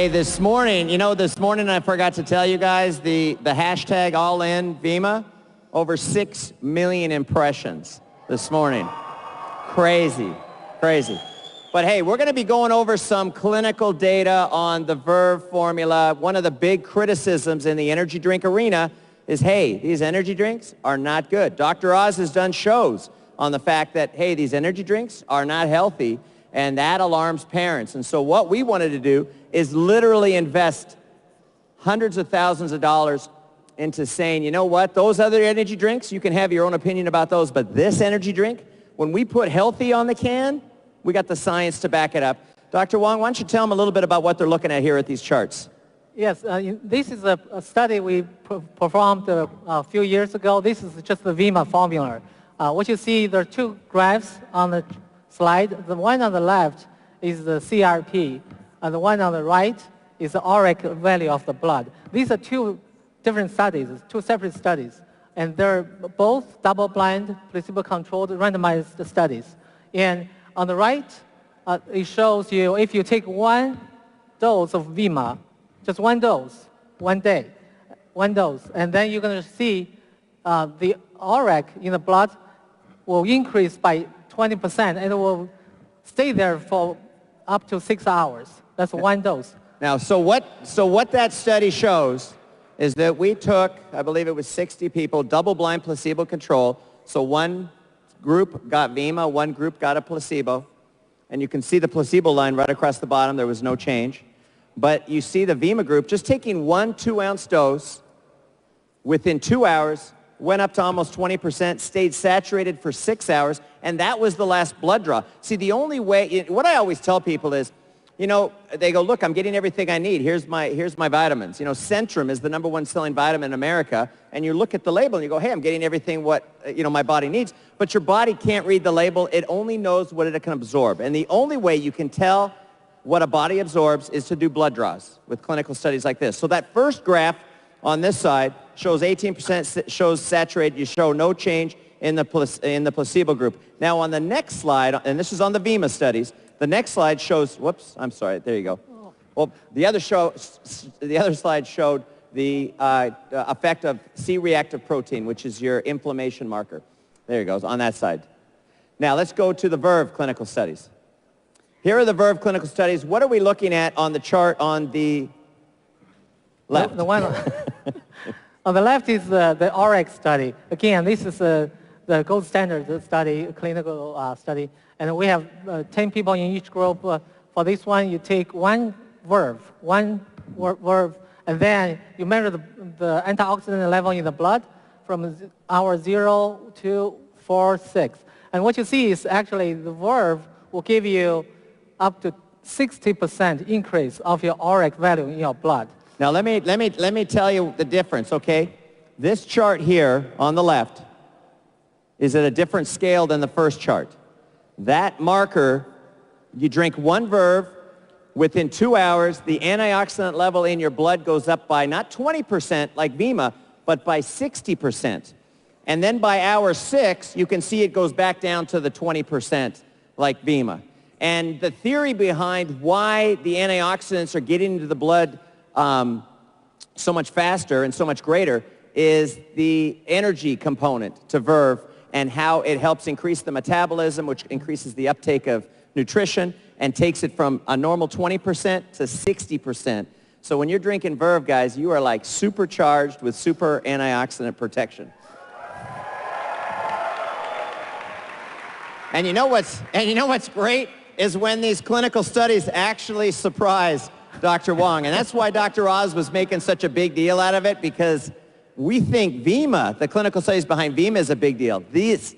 Hey, this morning, this morning I forgot to tell you guys, the hashtag #AllInVemma, over 6 million impressions this morning. Crazy, crazy. But hey, we're going to be going over some clinical data on the Verve formula. One of the big criticisms in the energy drink arena is, hey, these energy drinks are not good. Dr. Oz has done shows on the fact that, hey, these energy drinks are not healthy, and that alarms parents. And so what we wanted to do is literally invest hundreds of thousands of dollars into saying, you know what, those other energy drinks, you can have your own opinion about those, but this energy drink, when we put healthy on the can, we got the science to back it up. Dr. Wang, why don't you tell them a little bit about what they're looking at here at these charts? Yes, this is a study we performed a few years ago. This is just the Vemma formula. What you see, there are two graphs on the slide. The one on the left is the CRP, and the one on the right is the auric value of the blood. These are two different studies, two separate studies, and they're both double-blind, placebo-controlled, randomized studies. And on the right, it shows you if you take one dose of Vemma, just one dose, one day, one dose, and then you're going to see the auric in the blood will increase by 20%, and it will stay there for up to 6 hours. That's one dose. Now, so what that study shows is that we took, I believe it was 60 people, double-blind placebo control. So one group got Vemma, one group got a placebo. And you can see the placebo line right across the bottom. There was no change. But you see the Vemma group just taking one 2-ounce dose within 2 hours, went up to almost 20%, stayed saturated for 6 hours, and that was the last blood draw. See, the only way, what I always tell people is, they go, look, I'm getting everything I need. Here's my vitamins. Centrum is the #1 selling vitamin in America, and you look at the label and you go, hey, I'm getting everything what, my body needs. But your body can't read the label. It only knows what it can absorb. And the only way you can tell what a body absorbs is to do blood draws with clinical studies like this. So that first graph on this side shows 18% shows saturated. You show no change in the placebo group. Now on the next slide, and this is on the Vemma studies, the next slide shows, whoops, I'm sorry, there you go. Well, the other slide showed the effect of C-reactive protein, which is your inflammation marker. There you go, on that side. Now let's go to the Verve clinical studies. Here are the Verve clinical studies. What are we looking at on the chart on the left? The one on the left is the auric study. Again, this is the gold standard study, clinical study. And we have 10 people in each group. For this one, you take one Verve, and then you measure the antioxidant level in the blood from hour 0 to 4, 6. And what you see is actually the Verve will give you up to 60% increase of your auric value in your blood. Now let me tell you the difference, okay? This chart here on the left is at a different scale than the first chart. That marker, you drink one Verve, within 2 hours, the antioxidant level in your blood goes up by not 20% like Vemma, but by 60%. And then by hour 6, you can see it goes back down to the 20% like Vemma. And the theory behind why the antioxidants are getting into the blood so much faster and so much greater is the energy component to Verve and how it helps increase the metabolism, which increases the uptake of nutrition and takes it from a normal 20% to 60%. So when you're drinking Verve, guys, you are like supercharged with super antioxidant protection. And you know what's great is when these clinical studies actually surprise Dr. Wang. And that's why Dr. Oz was making such a big deal out of it, because we think Vemma, the clinical studies behind Vemma, is a big deal. This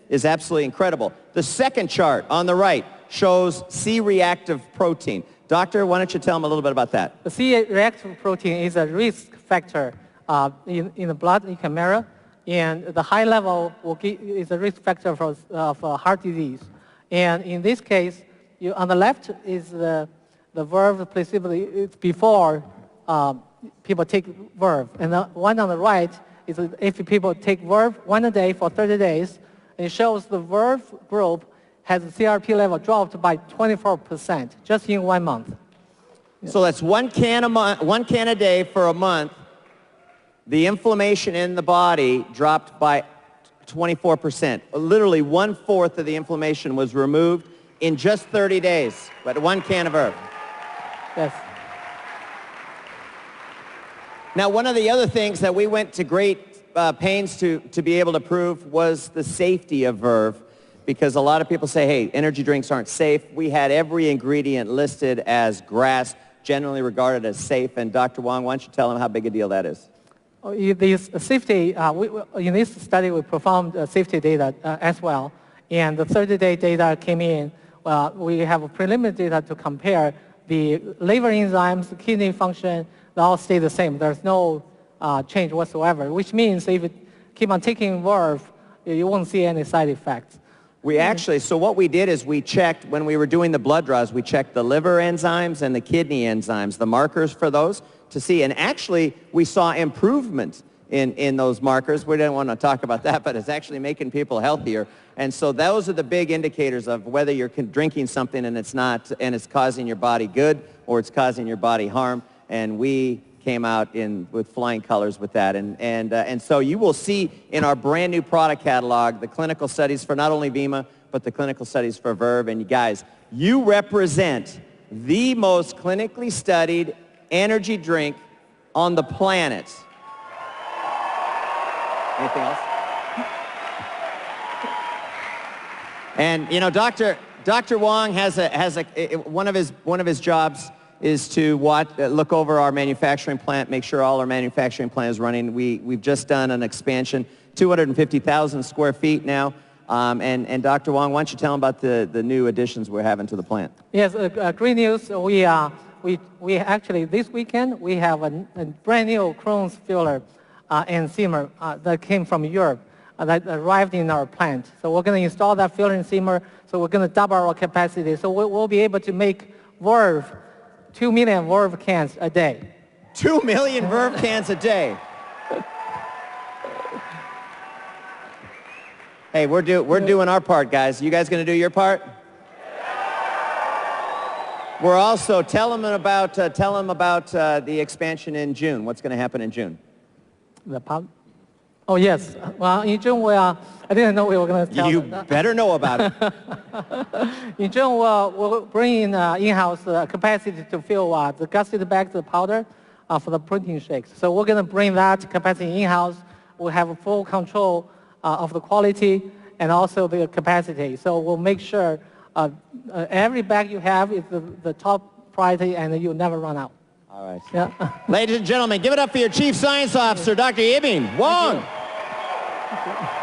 is absolutely incredible. The second chart on the right shows C-reactive protein. Doctor, why don't you tell them a little bit about that? The C-reactive protein is a risk factor in the blood you can measure, and the high level is a risk factor for heart disease. And in this case, on the left is the Verve placebo. It's before people take Verve. And the one on the right is if people take Verve one a day for 30 days, it shows the Verve group has the CRP level dropped by 24% just in 1 month. So that's 1 can a month, 1 can a day for a month. The inflammation in the body dropped by 24%. Literally 1/4 of the inflammation was removed in just 30 days, but 1 can of herb. Yes. Now, one of the other things that we went to great pains to be able to prove was the safety of Verve, because a lot of people say, hey, energy drinks aren't safe. We had every ingredient listed as GRAS, generally regarded as safe. And Dr. Wang, why don't you tell them how big a deal that is? This safety, in this study, we performed safety data as well. And the 30-day data came in. We have preliminary data to compare the liver enzymes, the kidney function, they all stay the same. There's no change whatsoever, which means if you keep on taking Verve, you won't see any side effects. We actually, so what we did is we checked, when we were doing the blood draws, we checked the liver enzymes and the kidney enzymes, the markers for those to see. And actually, we saw improvement in those markers. We didn't want to talk about that, but it's actually making people healthier. And so those are the big indicators of whether you're drinking something and it's not, and it's causing your body good or it's causing your body harm. And we came out with flying colors with that. And so you will see in our brand new product catalog the clinical studies for not only Vemma, but the clinical studies for Verve. And you guys, you represent the most clinically studied energy drink on the planet. Anything else? And you know, Dr. Wang has one of his jobs is to look over our manufacturing plant, make sure all our manufacturing plant is running. We've just done an expansion, 250,000 square feet now. And Dr. Wang, why don't you tell them about the new additions we're having to the plant? Yes, great news. We actually, this weekend, we have a brand new Crohn's filler and simmer that came from Europe that arrived in our plant. So we're going to install that filler and simmer, so we're going to double our capacity. So we'll be able to make Verve 2 million Verve cans a day. 2 million Verve cans a day. Hey, we're doing our part, guys. You guys going to do your part? We're also tell them about the expansion in June. What's going to happen in June? Oh yes. Well, in June I didn't know we were going to tell you them. better know about it. In June, we'll bring in in-house capacity to fill the gusset bags of powder for the protein shakes. So we're going to bring that capacity in-house. We'll have full control of the quality and also the capacity. So we'll make sure every bag you have is the top priority and you'll never run out. All right. Yeah. Ladies and gentlemen, give it up for your Chief Science Officer, Dr. Yibing. Wang. Thank you.